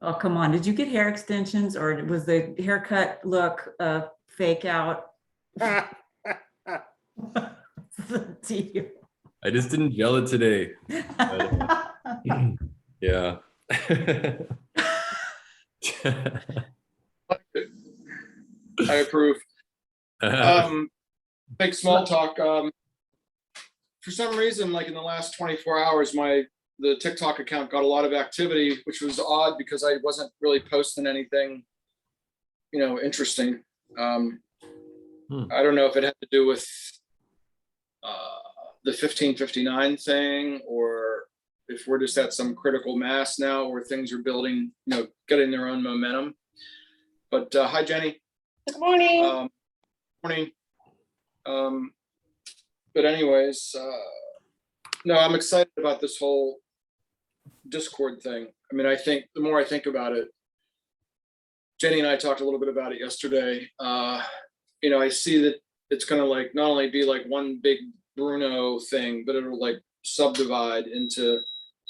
Oh, come on. Did you get hair extensions or was the haircut look fake out? I just didn't gel it today. But, yeah. I approve. Big small talk. For some reason, like in the last 24 hours, the TikTok account got a lot of activity, which was odd because I wasn't really posting anything, interesting. I don't know if it had to do with the 1559 thing, or if we're just at some critical mass now where things are building, getting their own momentum. But hi, Jenny. Good morning. Morning. But anyways, no, I'm excited about this whole Discord thing. I mean, I think the more I think about it, Jenny and I talked a little bit about it yesterday. I see that it's going to like not only be like one big Bruno thing, but it'll like subdivide into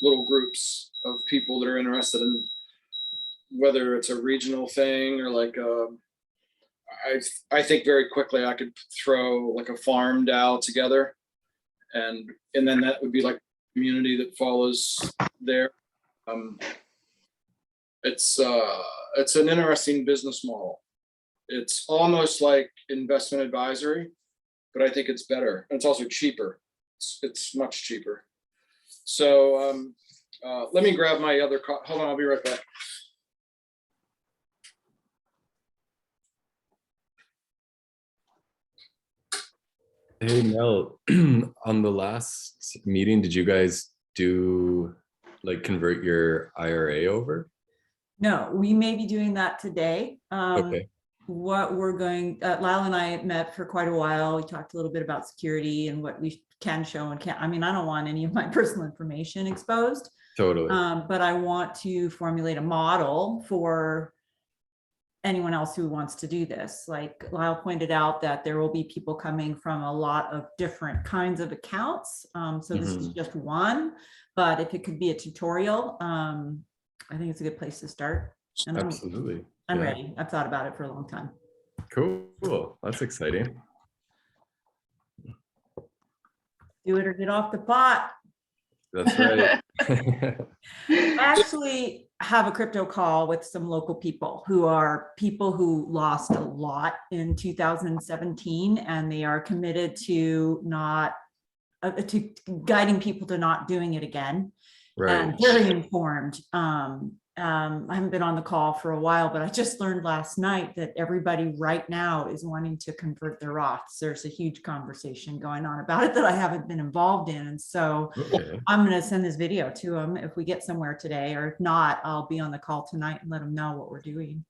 little groups of people that are interested in whether it's a regional thing or like I think very quickly I could throw like a farm DAO together, and then that would be like a community that follows there. It's an interesting business model. It's almost like investment advisory, but I think it's better. And it's also cheaper. It's much cheaper. So let me grab my other hold on, I'll be right back. Hey Mel, on the last meeting, did you guys convert your IRA over? No, we may be doing that today. Okay. What we're going, Lyle and I met for quite a while. We talked a little bit about security and what we can show and can't. I mean, I don't want any of my personal information exposed. Totally. But I want to formulate a model for anyone else who wants to do this. Like Lyle pointed out that there will be people coming from a lot of different kinds of accounts. So this is just one, but if it could be a tutorial, I think it's a good place to start. And absolutely. I'm ready. I've thought about it for a long time. Cool. That's exciting. Do it or get off the pot. That's right. I actually have a crypto call with some local people who lost a lot in 2017, and they are committed to to guiding people to not doing it again. Right. And very informed. I haven't been on the call for a while, but I just learned last night that everybody right now is wanting to convert their Roths. There's a huge conversation going on about it that I haven't been involved in. And so I'm going to send this video to them if we get somewhere today, or if not, I'll be on the call tonight and let them know what we're doing.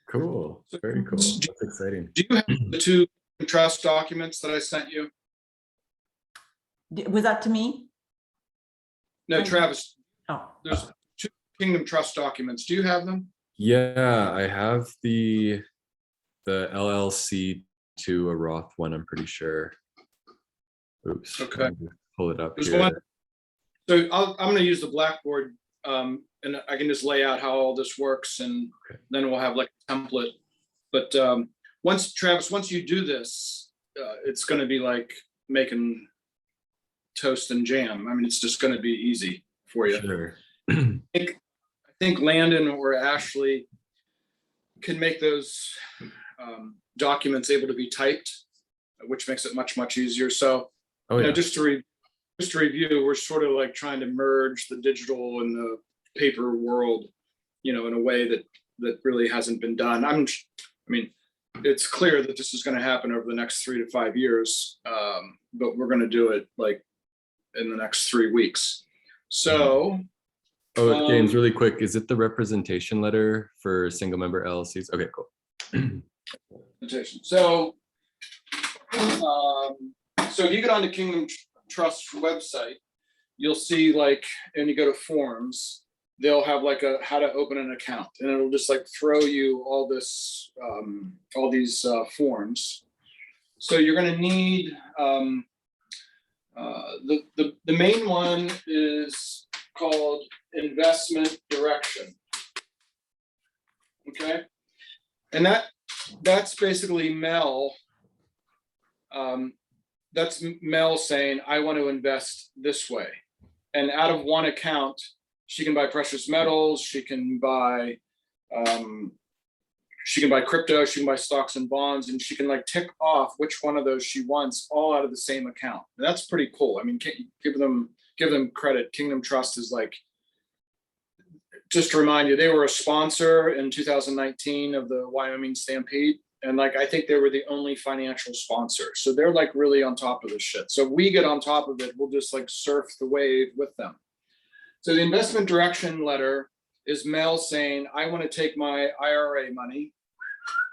Cool. Very cool. That's exciting. Do you have the two trust documents that I sent you? Was that to me? No, Travis. Oh. There's two Kingdom Trust documents. Do you have them? Yeah, I have the LLC to a Roth one, I'm pretty sure. Oops. Okay. Pull it up There's here. one. So I'm going to use the Blackboard, and I can just lay out how all this works, and then we'll have like a template. But Travis, once you do this, it's going to be like making toast and jam. I mean, it's just going to be easy for you. Sure. I think Landon or Ashley can make those documents able to be typed, which makes it much easier. So, just to review, we're sort of like trying to merge the digital and the paper world, in a way that really hasn't been done. I mean, it's clear that this is going to happen over the next 3 to 5 years, but we're going to do it like in the next 3 weeks. So. James, really quick, is it the representation letter for single member LLCs? Okay, cool. So if you get on the Kingdom Trust website, you'll see and you go to forms, they'll have like a how to open an account, and it'll just like throw you all this, all these forms. So you're going to need the main one is called investment direction. Okay. And that's basically Mel. That's Mel saying, I want to invest this way. And out of one account, she can buy precious metals, she can buy crypto, she can buy stocks and bonds, and she can like tick off which one of those she wants all out of the same account. And that's pretty cool. I mean, give them credit. Kingdom Trust is like, just to remind you, they were a sponsor in 2019 of the Wyoming Stampede. And like, I think they were the only financial sponsor. So they're like really on top of this shit. So we get on top of it, we'll just like surf the wave with them. So the investment direction letter is Mel saying, I want to take my IRA money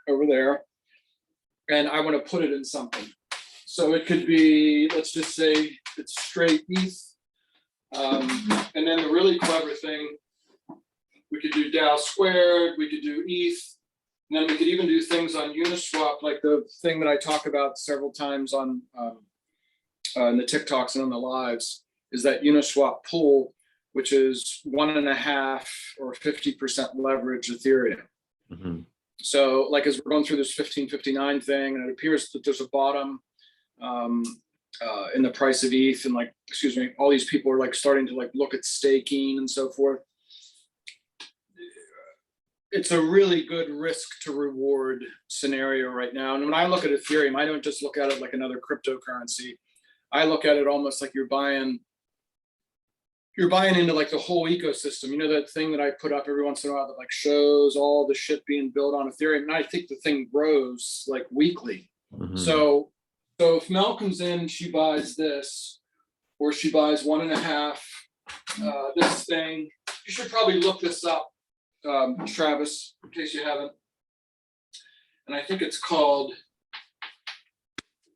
over there and I want to put it in something. So it could be, let's just say it's straight ETH. And then the really clever thing, we could do Dow squared, we could do ETH, and then we could even do things on Uniswap, like the thing that I talk about several times on in the TikToks and on the lives, is that Uniswap pool, which is 1.5 or 50% leverage Ethereum. Mm-hmm. So like, as we're going through this 1559 thing, and it appears that there's a bottom in the price of ETH, and like, excuse me, all these people are like starting to like look at staking and so forth. It's a really good risk to reward scenario right now. And when I look at Ethereum, I don't just look at it like another cryptocurrency. I look at it almost like you're buying into like the whole ecosystem. You know, that thing that I put up every once in a while that like shows all the shit being built on Ethereum. And I think the thing grows like weekly. Mm-hmm. So if Mel comes in, she buys this, or she buys 1.5, this thing, you should probably look this up, Travis, in case you haven't. And I think it's called,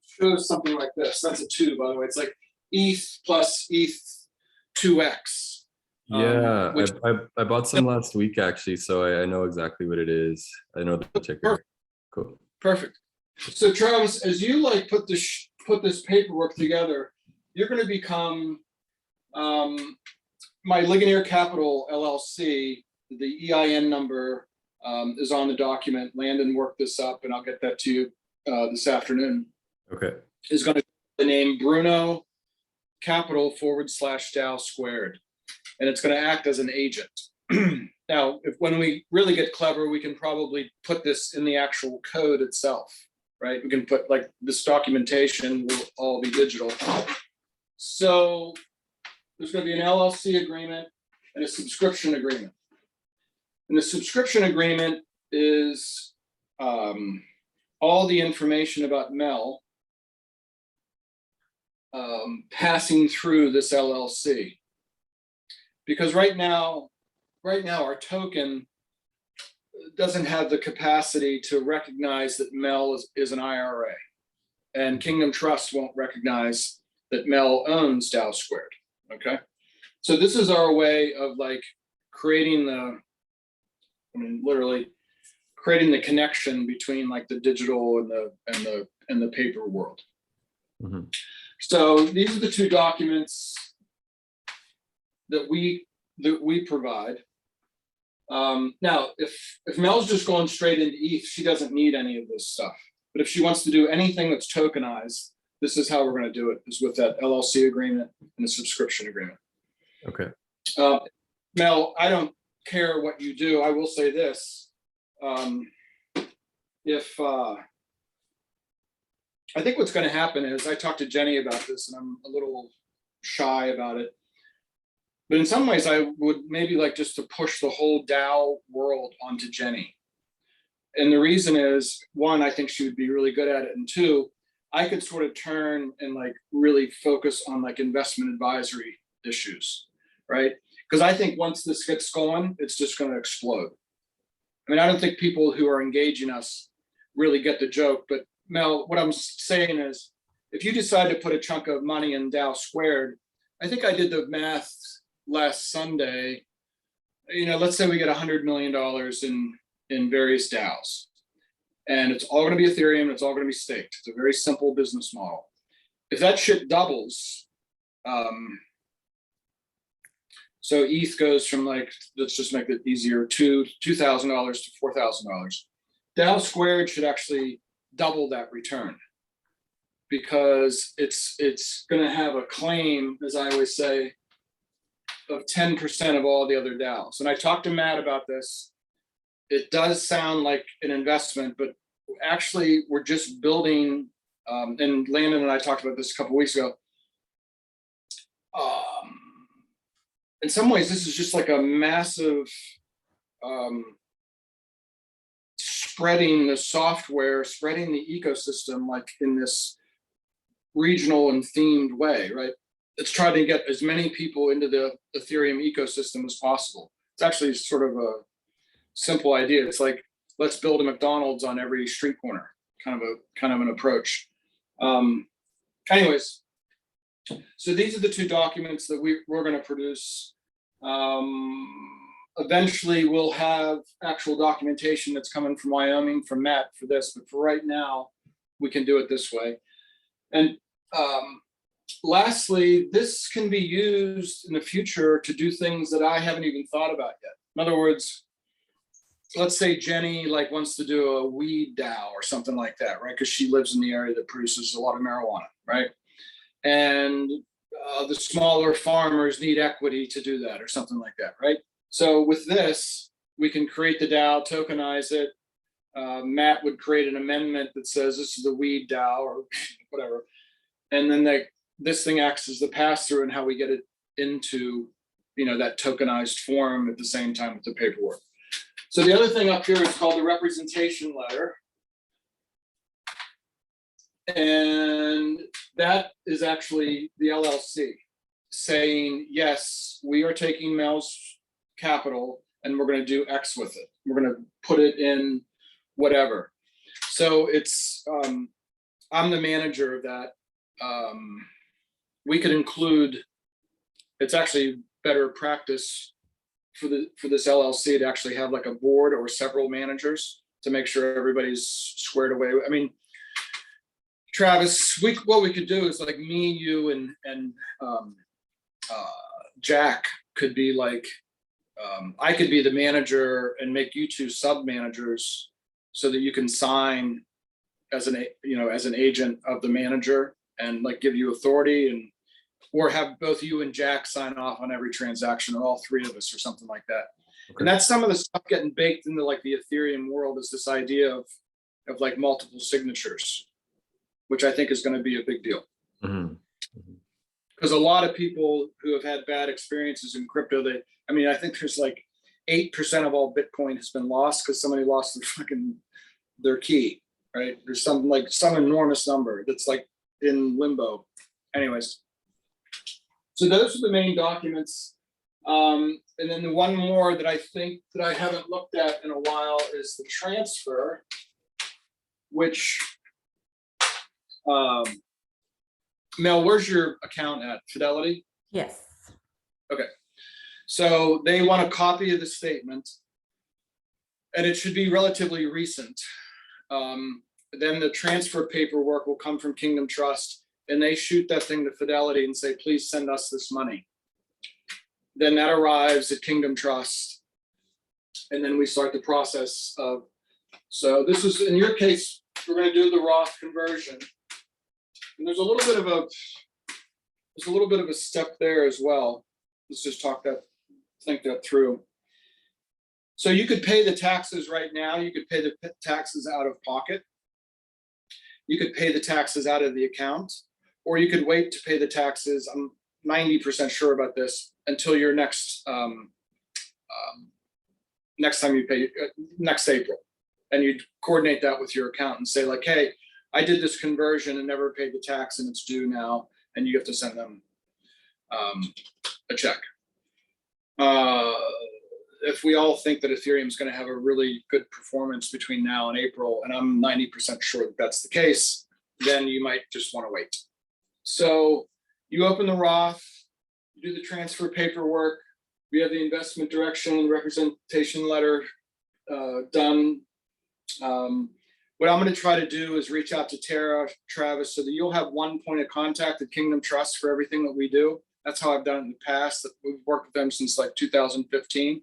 shows something like this. That's a 2, by the way. It's like ETH plus ETH 2x. Yeah, I bought some last week actually, so I know exactly what it is. I know the ticker. Perfect. Cool. Perfect. So Travis, as you like put this paperwork together, you're going to become my Ligonier Capital LLC. The EIN number is on the document. Landon worked this up, and I'll get that to you this afternoon. Okay. Is going to be the name Bruno Capital /Dow squared, and it's going to act as an agent. Now, when we really get clever, we can probably put this in the actual code itself, right? We can put like this documentation will all be digital. So there's going to be an LLC agreement and a subscription agreement. And the subscription agreement is all the information about Mel passing through this LLC. Because right now our token doesn't have the capacity to recognize that Mel is an IRA. And Kingdom Trust won't recognize that Mel owns Dow squared. Okay. So this is our way of like creating literally creating the connection between like the digital and the paper world. Mm-hmm. So these are the 2 documents that we provide. Now, if Mel's just going straight into ETH, she doesn't need any of this stuff. But if she wants to do anything that's tokenized, this is how we're going to do it, is with that LLC agreement and the subscription agreement. Okay. Mel, I don't care what you do. I will say this. I think what's going to happen is, I talked to Jenny about this, and I'm a little shy about it. But in some ways, I would maybe like just to push the whole Dow world onto Jenny. And the reason is, 1, I think she would be really good at it. And 2, I could sort of turn and like really focus on like investment advisory issues, right? Because I think once this gets going, it's just going to explode. I mean, I don't think people who are engaging us really get the joke. But Mel, what I'm saying is, if you decide to put a chunk of money in Dow squared, I think I did the math last Sunday. You know, let's say we get $100 million in various DAOs, and it's all going to be Ethereum. It's all going to be staked. It's a very simple business model. If that shit doubles, So ETH goes from like, let's just make it easier, $2,000 to $4,000. DAO squared should actually double that return, because it's going to have a claim, as I always say, of 10% of all the other DAOs. And I talked to Matt about this. It does sound like an investment, but actually we're just building, and Landon and I talked about this a couple of weeks ago. In some ways, this is just like a massive spreading the software, spreading the ecosystem, like in this regional and themed way, right? It's trying to get as many people into the Ethereum ecosystem as possible. It's actually sort of a simple idea. It's like, let's build a McDonald's on every street corner, kind of an approach. Anyways, so these are the two documents that we're going to produce. Eventually, we'll have actual documentation that's coming from Wyoming, from Matt for this, but for right now, we can do it this way. And lastly, this can be used in the future to do things that I haven't even thought about yet. In other words, let's say Jenny like wants to do a weed DAO or something like that, right? Because she lives in the area that produces a lot of marijuana, right? And the smaller farmers need equity to do that or something like that, right? So with this, we can create the DAO, tokenize it. Matt would create an amendment that says this is the weed DAO or whatever. And then this thing acts as the pass-through and how we get it into, that tokenized form at the same time with the paperwork. So the other thing up here is called the representation letter. And that is actually the LLC saying, yes, we are taking Mel's capital and we're going to do X with it. We're going to put it in whatever. So it's, I'm the manager of that. We could include, it's actually better practice for this LLC to actually have like a board or several managers to make sure everybody's squared away. I mean, Travis, what we could do is like me, you, and Jack could be like, I could be the manager and make you two sub-managers so that you can sign as an agent of the manager and like give you authority, or have both you and Jack sign off on every transaction, or all three of us, or something like that. Okay. And that's some of the stuff getting baked into like the Ethereum world, is this idea of like multiple signatures, which I think is going to be a big deal. Mm-hmm. Because a lot of people who have had bad experiences in crypto, I think there's like 8% of all Bitcoin has been lost because somebody lost their key, right? There's some enormous number that's like in limbo. Anyways, so those are the main documents. And then the one more that I think that I haven't looked at in a while is the transfer, which, Mel, where's your account at? Fidelity? Yes. Okay. So they want a copy of the statement, and it should be relatively recent. Then the transfer paperwork will come from Kingdom Trust, and they shoot that thing to Fidelity and say, please send us this money. Then that arrives at Kingdom Trust, and then we start the process of, so this is, in your case, we're going to do the Roth conversion. And there's a little bit of a step there as well. Let's just think that through. So you could pay the taxes right now. You could pay the taxes out of pocket. You could pay the taxes out of the account, or you could wait to pay the taxes. I'm 90% sure about this until your next time you pay, next April. And you coordinate that with your accountant and say like, hey, I did this conversion and never paid the tax and it's due now, and you have to send them a check. If we all think that Ethereum is going to have a really good performance between now and April, and I'm 90% sure that that's the case, then you might just want to wait. So you open the Roth, you do the transfer paperwork, we have the investment direction and representation letter done. What I'm going to try to do is reach out to Tara, Travis, so that you'll have one point of contact at Kingdom Trust for everything that we do. That's how I've done it in the past. We've worked with them since like 2015.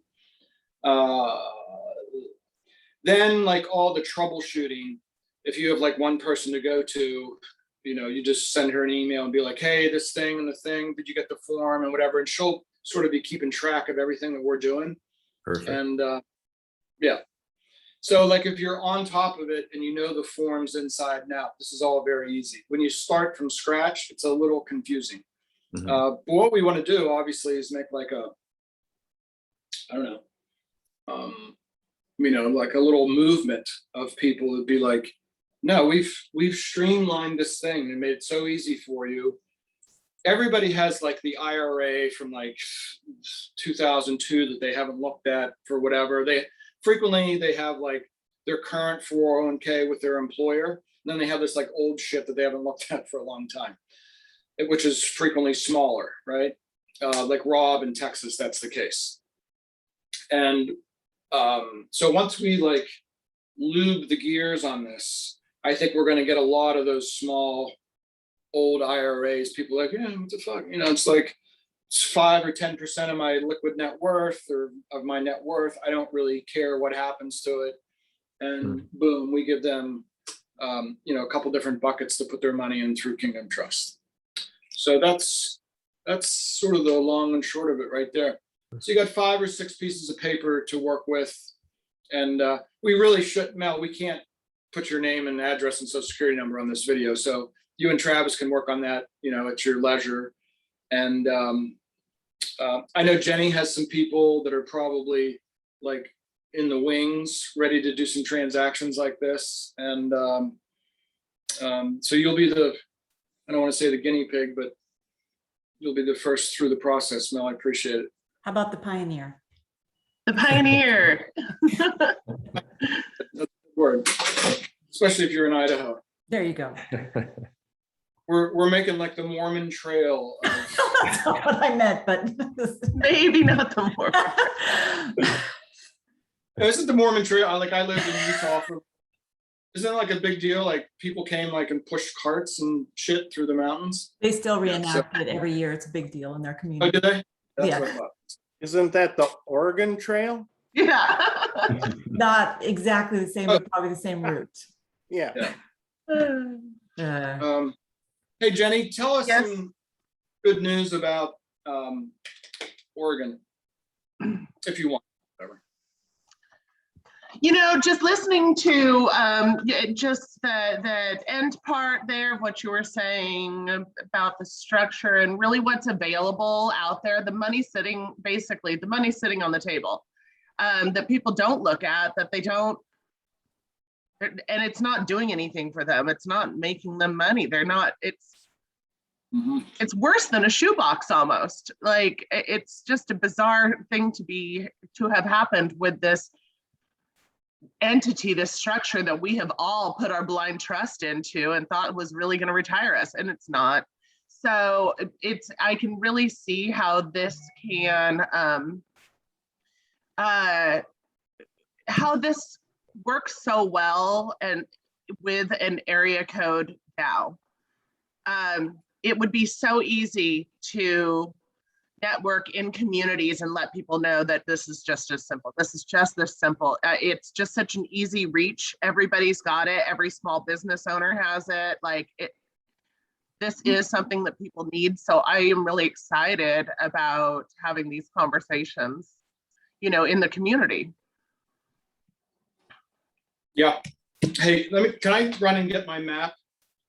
Then like all the troubleshooting, if you have like one person to go to, you just send her an email and be like, hey, this thing and the thing, did you get the form and whatever? And she'll sort of be keeping track of everything that we're doing. Perfect. And yeah. So like if you're on top of it and you know the forms inside and out, this is all very easy. When you start from scratch, it's a little confusing. Mhm. But what we want to do obviously is make like a, I don't know, like a little movement of people would be like, no, we've streamlined this thing and made it so easy for you. Everybody has like the IRA from like 2002 that they haven't looked at for whatever. They frequently have like their current 401k with their employer. And then they have this like old shit that they haven't looked at for a long time, which is frequently smaller, right? Like Rob in Texas, that's the case. And so once we like lube the gears on this, I think we're going to get a lot of those small old IRAs. People are like, yeah, what the fuck? It's like it's 5 or 10% of my liquid net worth or of my net worth. I don't really care what happens to it. And boom, we give them, a couple different buckets to put their money in through Kingdom Trust. So that's sort of the long and short of it right there. So you got 5 or 6 pieces of paper to work with. And we really should, Mel, we can't put your name and address and social security number on this video. So you and Travis can work on that, at your leisure. And I know Jenny has some people that are probably like in the wings, ready to do some transactions like this. And so you'll be I don't want to say the guinea pig, but you'll be the first through the process, Mel. I appreciate it. How about the pioneer? The pioneer. That's a word, especially if you're in Idaho. There you go. We're making like the Mormon Trail. That's not what I meant, but Maybe not the more. Isn't the Mormon Trail? I lived in Utah for. Isn't it like a big deal? Like people came like and pushed carts and shit through the mountains. they still reenact it every year. It's a big deal in their Oh, community. did they? That's Yeah. what I thought. Isn't that the Oregon Trail? Yeah. Not exactly the same, but probably the same route. Yeah. Hey Jenny, tell us Yes. some good news about Oregon, if you want. Whatever. Just listening to just the end part there, what you were saying about the structure and really what's available out there, the money sitting on the table that people don't look at, that they don't, and it's not doing anything for them. It's not making them money. They're not, it's worse than a shoebox almost. Like it's just a bizarre thing to have happened with this entity, this structure that we have all put our blind trust into and thought was really going to retire us, and it's not. So I can really see how this can how this works so well and with an area code DAO. It would be so easy to network in communities and let people know that this is just as simple. This is just this simple. It's just such an easy reach. Everybody's got it. Every small business owner has it. This is something that people need. So I am really excited about having these conversations, in the community. Yeah. Hey, can I run and get my map?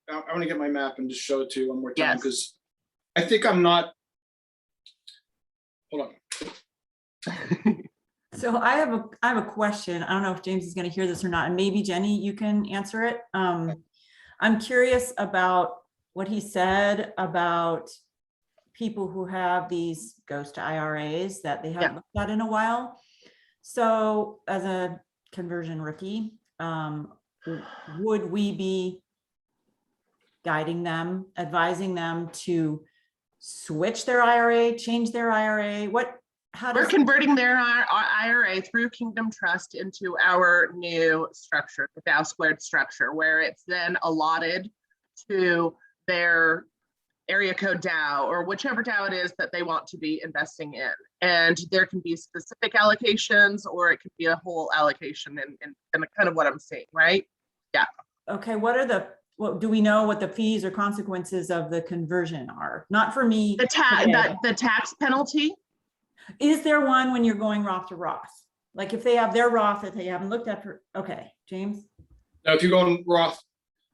I want to get my map and just show it to you one more time, Yes. because I think I'm not. Hold on. So I have a question. I don't know if James is going to hear this or not, and maybe Jenny, you can answer it. I'm curious about what he said about people who have these ghost IRAs that they haven't looked at in a while. So as a conversion rookie, would we be guiding them, advising them to switch their IRA, change their IRA? We're converting their IRA through Kingdom Trust into our new structure, the DAO squared structure, where it's then allotted to their area code DAO or whichever DAO it is that they want to be investing in. And there can be specific allocations or it could be a whole allocation and kind of what I'm seeing, right? Okay, what do we know what the fees or consequences of the conversion are? Not for me. The tax penalty? Is there one when you're going Roth to Roth? Like if they have their Roth that they haven't looked at for, okay, James? Now, if you're going Roth,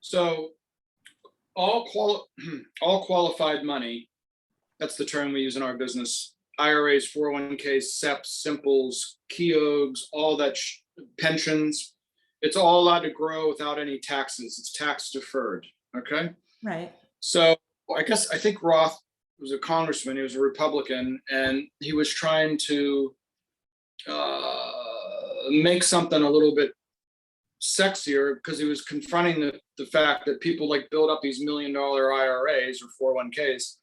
so all qualified money, that's the term we use in our business, IRAs, 401ks, SEPs, Simples, Keogs, all that pensions, it's all allowed to grow without any taxes. It's tax deferred, okay? Right. So I think Roth was a congressman, he was a Republican, and he was trying to make something a little bit sexier because he was confronting the fact that people like build up these $1 million IRAs or 401ks,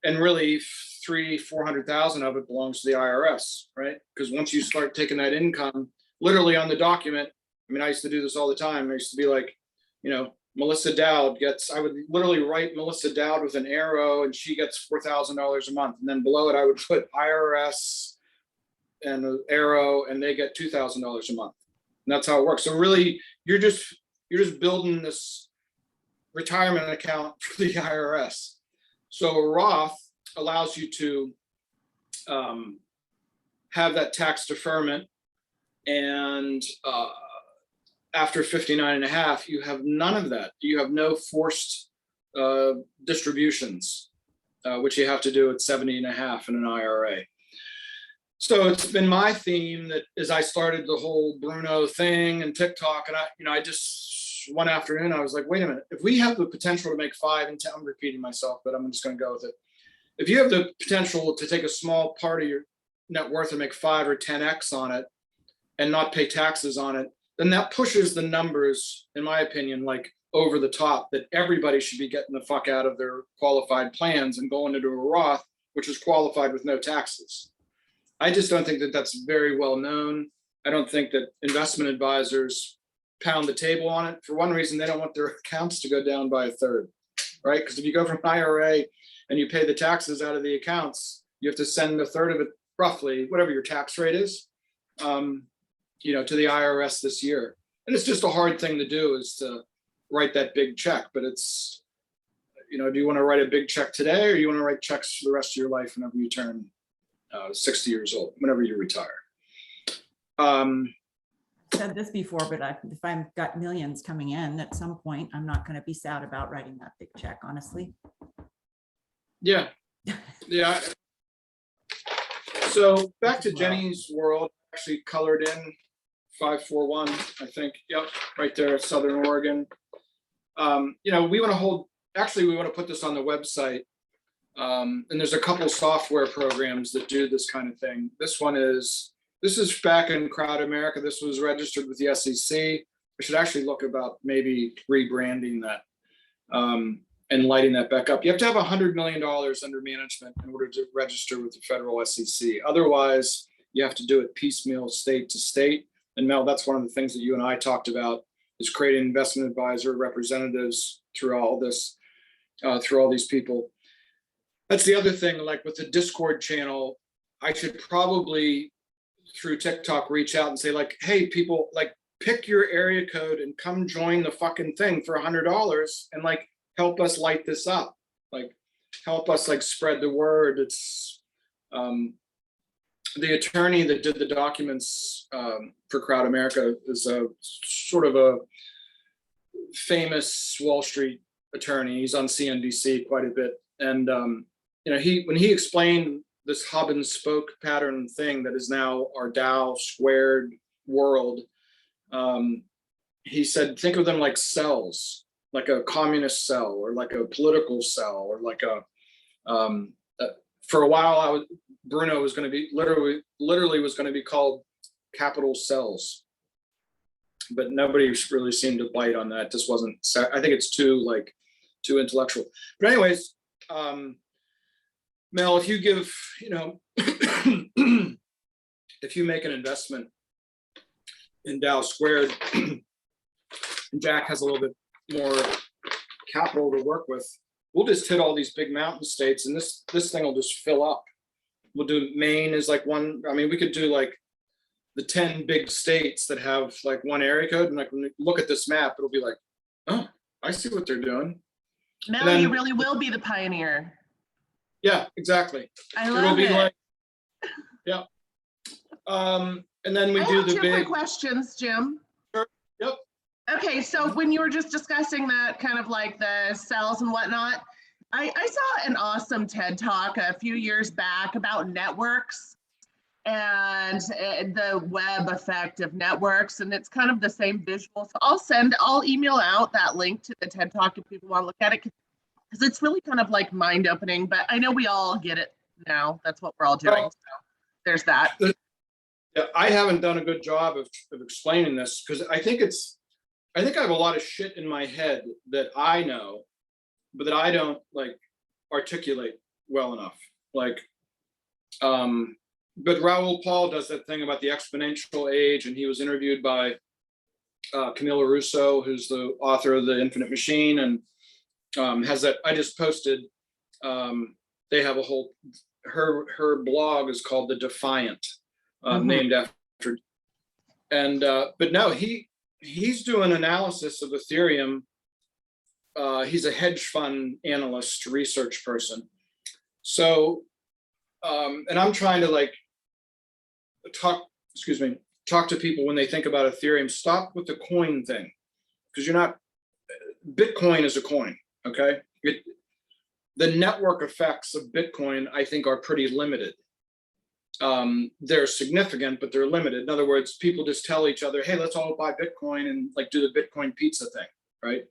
and really 300,000-400,000 of it belongs to the IRS, right? Because once you start taking that income, literally on the document, I mean, I used to do this all the time. I used to be like, you know, Melissa Dowd gets, I would literally write Melissa Dowd with an arrow and she gets $4,000 a month. And then below it, I would put IRS and an arrow and they get $2,000 a month. And that's how it works. So really, you're just building this retirement account for the IRS. So a Roth allows you to have that tax deferment, and after 59 and a half, you have none of that. You have no forced distributions, which you have to do at 70 and a half in an IRA. So it's been my theme that as I started the whole Bruno thing and TikTok, and I just one afternoon, I was like, wait a minute, if we have the potential to make 5 and 10, I'm repeating myself, but I'm just going to go with it. If you have the potential to take a small part of your net worth and make 5 or 10x on it and not pay taxes on it, then that pushes the numbers, in my opinion, like over the top, that everybody should be getting the fuck out of their qualified plans and going into a Roth, which is qualified with no taxes. I just don't think that that's very well known. I don't think that investment advisors pound the table on it. For one reason, they don't want their accounts to go down by a third, right? Because if you go from IRA and you pay the taxes out of the accounts, you have to send a third of it, roughly, whatever your tax rate is, to the IRS this year. And it's just a hard thing to do, is to write that big check. But it's, do you want to write a big check today, or you want to write checks for the rest of your life whenever you turn 60 years old, whenever you retire? Said this before, but if I've got millions coming in at some point, I'm not going to be sad about writing that big check, honestly. Yeah. So back to Jenny's world, actually colored in 541, I think. Yep, right there, Southern Oregon. We want to put this on the website. And there's a couple software programs that do this kind of thing. This is back in Crowd America. This was registered with the SEC. I should actually look about maybe rebranding that and lighting that back up. You have to have $100 million under management in order to register with the federal SEC. Otherwise, you have to do it piecemeal, state to state. And Mel, that's one of the things that you and I talked about, is creating investment advisor representatives through all this, through all these people. That's the other thing, like with the Discord channel, I should probably through TikTok reach out and say, like, hey, people, like, pick your area code and come join the fucking thing for $100 and like help us light this up, like help us like spread the word. It's the attorney that did the documents for Crowd America is a sort of a famous Wall Street attorney. He's on CNBC quite a bit, and when he explained this hub and spoke pattern thing that is now our DAO squared world, he said, think of them like cells, like a communist cell or like a political cell or like for a while Bruno was going to be literally was going to be called capital cells, but nobody really seemed to bite on that. Just wasn't, I think it's too intellectual. But anyways, Mel, if you give, if you make an investment in DAO Squared, and Jack has a little bit more capital to work with, we'll just hit all these big mountain states and this thing will just fill up. We'll do Maine is like one, I mean, we could do like the 10 big states that have like one area code, and like when you look at this map, it'll be like, oh, I see what they're doing. Mel, then- you really will be the pioneer. Yeah, exactly. I It'll love be it. like, yeah. And then we I do have the two quick big, questions, Jim. Sure. Yep. Okay, so when you were just discussing that kind of like the cells and whatnot, I saw an awesome TED Talk a few years back about networks and the web effect of networks, and it's kind of the same visual. So I'll email out that link to the TED Talk if people want to look at it, because it's really kind of like mind opening, but I know we all get it now. That's what we're all doing. Well, so there's that. yeah, I haven't done a good job of explaining this because I think I have a lot of shit in my head that I know, but that I don't like articulate well enough. Like, but Raoul Paul does that thing about the exponential age, and he was interviewed by Camilla Russo, who's the author of The Infinite Machine, and has that. I just posted. They have a whole. Her blog is called The Defiant, named after. And but no, he's doing analysis of Ethereum. He's a hedge fund analyst, research person. So, and I'm trying to like talk to people when they think about Ethereum. Stop with the coin thing, because you're not. Bitcoin is a coin, okay? The network effects of Bitcoin, I think, are pretty limited. They're significant, but they're limited. In other words, people just tell each other, hey, let's all buy Bitcoin and like do the Bitcoin pizza thing, right?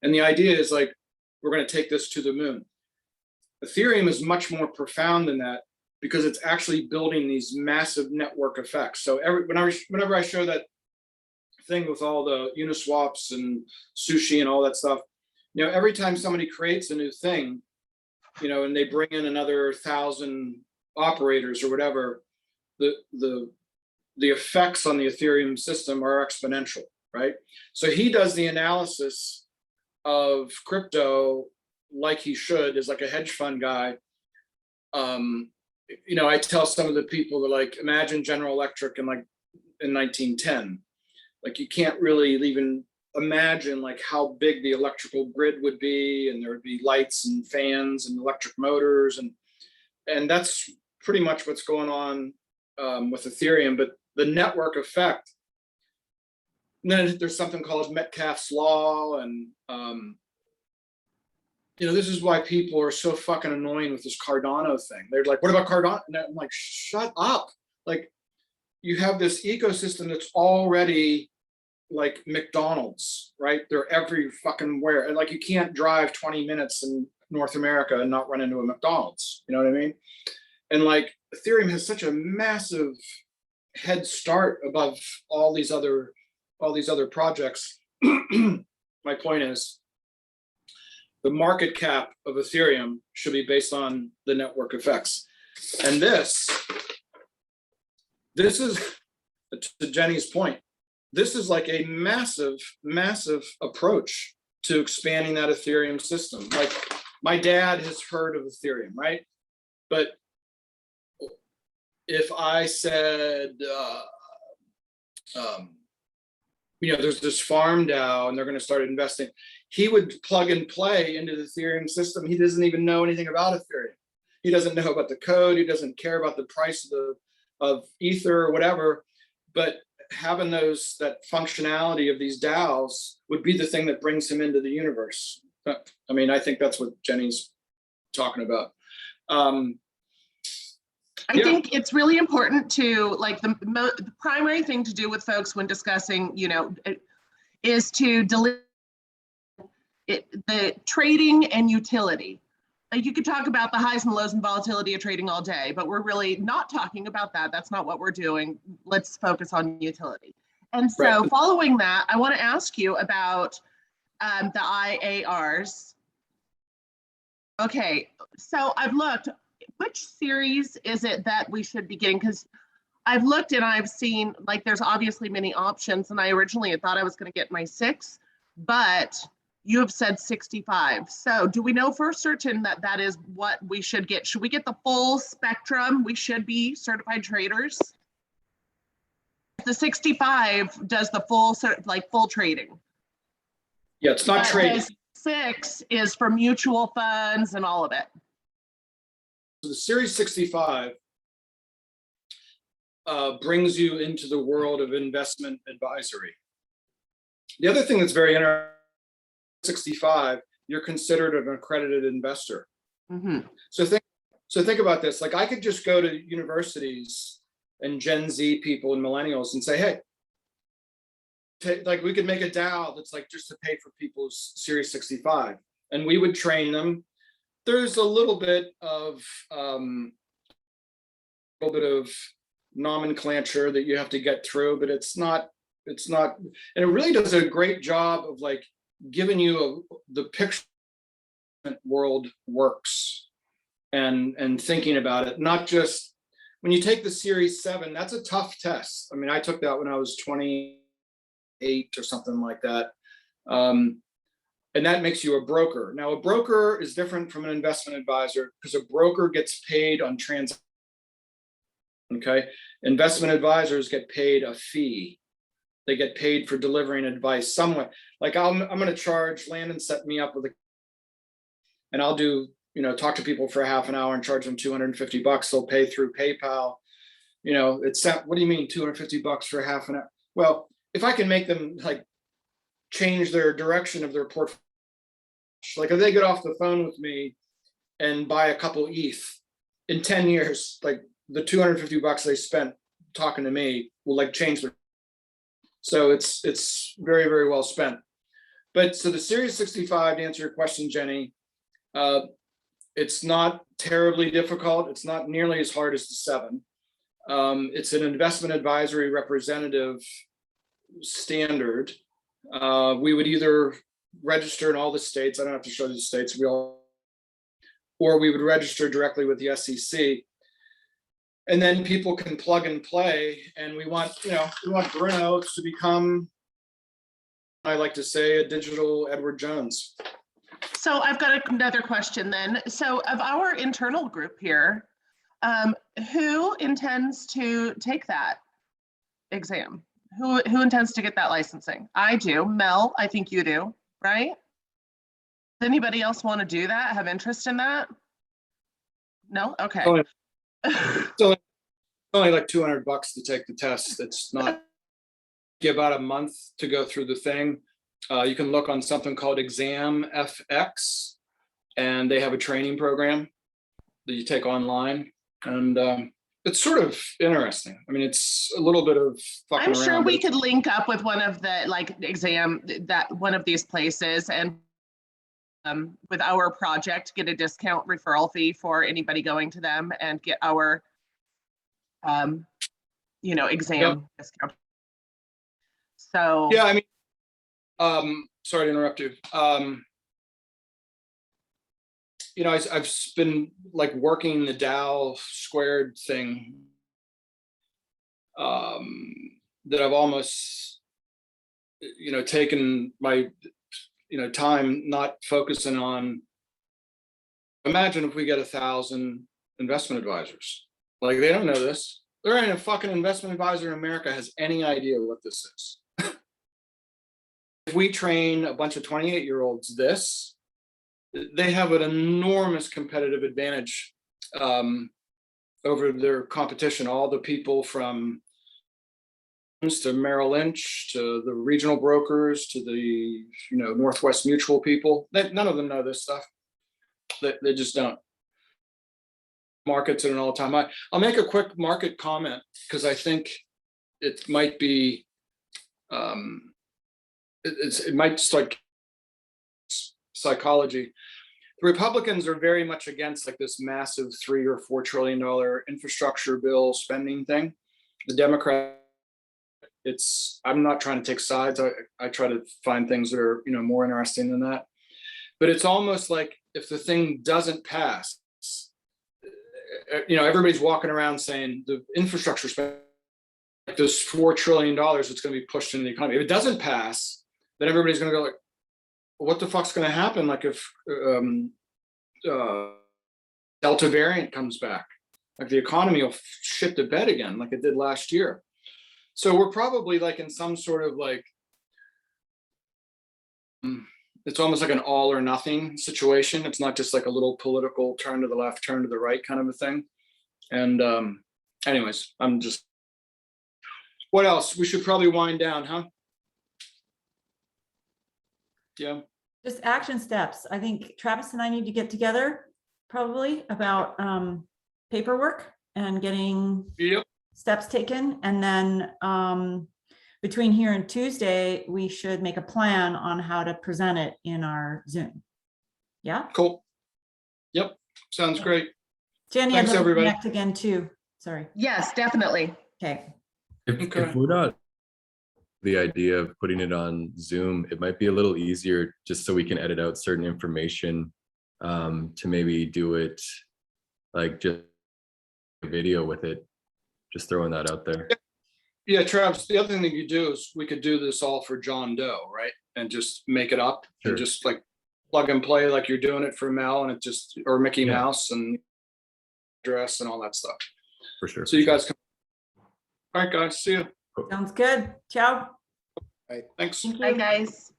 And the idea is like, we're going to take this to the moon. Ethereum is much more profound than that because it's actually building these massive network effects. So whenever I show that thing with all the Uniswaps and sushi and all that stuff, you know, every time somebody creates a new thing, you know, and they bring in another 1,000 operators or whatever, the effects on the Ethereum system are exponential, right? So he does the analysis of crypto like he should, as like a hedge fund guy. You know, I tell some of the people that like, imagine General Electric in 1910. Like you can't really even imagine like how big the electrical grid would be, and there would be lights and fans and electric motors, and that's pretty much what's going on with Ethereum. But the network effect, and then there's something called Metcalfe's law, and you know, this is why people are so fucking annoying with this Cardano thing. They're like, what about Cardano? And I'm like, shut up. Like, you have this ecosystem that's already like McDonald's, right? They're every fucking where. And like, you can't drive 20 minutes in North America and not run into a McDonald's. You know what I mean? And like, Ethereum has such a massive head start above all these other projects. My point is, the market cap of Ethereum should be based on the network effects. And this is, to Jenny's point, this is like a massive, massive approach to expanding that Ethereum system. Like, my dad has heard of Ethereum, right? But if I said, you know, there's this farm DAO and they're going to start investing, he would plug and play into the Ethereum system. He doesn't even know anything about Ethereum. He doesn't know about the code. He doesn't care about the price of Ether or whatever. But having that functionality of these DAOs would be the thing that brings him into the universe. I mean, I think that's what Jenny's talking about. I think it's really important to, like, the primary thing to do with folks when discussing, you know, is to deliver the trading and utility. Like, you could talk about the highs and lows and volatility of trading all day, but we're really not talking about that. That's not what we're doing. Let's focus on utility. And so Right. Following that, I want to ask you about the IARs. Okay, so I've looked. Which series is it that we should be getting? Because I've looked and I've seen, like, there's obviously many options, and I originally had thought I was going to get my 6, but You have said 65. So do we know for certain that that is what we should get? Should we get the full spectrum? We should be certified traders. The 65 does the full, like full trading. Yeah, it's not But trading. the 6 is for mutual funds and all of it. The Series 65 brings you into the world of investment advisory. The other thing that's very interesting, 65, you're considered an accredited investor. Mm-hmm. So think about this. Like I could just go to universities and Gen Z people and millennials and say, hey, like we could make a DAO that's like just to pay for people's Series 65, and we would train them. There's a little bit of nomenclature that you have to get through, but it's not, and it really does a great job of like giving you the picture world works and thinking about it. Not just when you take the Series 7, that's a tough test. I mean, I took that when I was 28 or something like that. And that makes you a broker. Now, a broker is different from an investment advisor because a broker gets paid on transactions. Okay. Investment advisors get paid a fee. They get paid for delivering advice somewhere. Like I'm going to charge Landon set me up with and I'll do, talk to people for a half an hour and charge them $250. They'll pay through PayPal. It's that, what do you mean $250 for half an hour? Well, if I can make them like change their direction of their portfolio, like if they get off the phone with me and buy a couple ETH in 10 years, like the $250 they spent talking to me will like change their. So it's very, very well spent. But so the Series 65, to answer your question, Jenny, it's not terribly difficult. It's not nearly as hard as the 7. It's an investment advisory representative standard. We would either register in all the states. I don't have to show you the states. Or we would register directly with the SEC. And then people can plug and play. And we want Bruno to become, I like to say, a digital Edward Jones. So I've got another question then. So of our internal group here, who intends to take that exam? Who intends to get that licensing? I do. Mel, I think you do, right? Does anybody else want to do that? Have interest in that? No? Okay. It's only like $200 to take the test. It's not about a month to go through the thing. You can look on something called Exam FX, and they have a training program that you take online, and it's sort of interesting. I mean, it's a little bit of fucking I'm sure around, we could link up with one of the one of these places and with our project, get a discount referral fee for anybody going to them and get our exam discount. So yeah, I mean, sorry to interrupt you. I've been like working the Dow squared thing that I've almost, taken my, time not focusing on. Imagine if we get 1,000 investment advisors. Like they don't know this. There ain't a fucking investment advisor in America has any idea what this is. If we train a bunch of 28-year-olds this, they have an enormous competitive advantage over their competition. All the people from to Merrill Lynch to the regional brokers to the Northwest Mutual people, none of them know this stuff. They just don't. Markets at an all-time high. I'll make a quick market comment because I think it might be it might start psychology. The Republicans are very much against like this massive $3 or $4 trillion infrastructure bill spending thing. The Democrat, I'm not trying to take sides. I try to find things that are more interesting than that. But it's almost like if the thing doesn't pass, everybody's walking around saying the infrastructure spend, like this $4 trillion that's going to be pushed into the economy. If it doesn't pass, then everybody's going to go like, what the fuck's gonna happen? Like if Delta variant comes back, like the economy will shit the bed again, like it did last year. So we're probably like in some sort of like, it's almost like an all or nothing situation. It's not just like a little political turn to the left, turn to the right kind of a thing. And anyways, what else? We should probably wind down, huh? Yeah. Just action steps. I think Travis and I need to get together probably about paperwork and getting Yep. steps taken. And then between here and Tuesday, we should make a plan on how to present it in our Zoom. Yeah. Cool. Yep. Sounds great. Jenny, I'd Thanks, like to everybody. connect again too. Sorry. Yes, definitely. Okay. If Okay. we're not the idea of putting it on Zoom, it might be a little easier just so we can edit out certain information to maybe do it like just a video with it. Just throwing that out there. Yeah, Travis, the other thing that you do is we could do this all for John Doe, right? And just make it up Sure. and just like plug and play like you're doing it for Mel and it just, or Mickey Yeah. Mouse and dress and all that stuff. For sure. So you guys can. All right, guys, see you. Sounds good. Ciao. Thanks. Thank Bye, you. guys.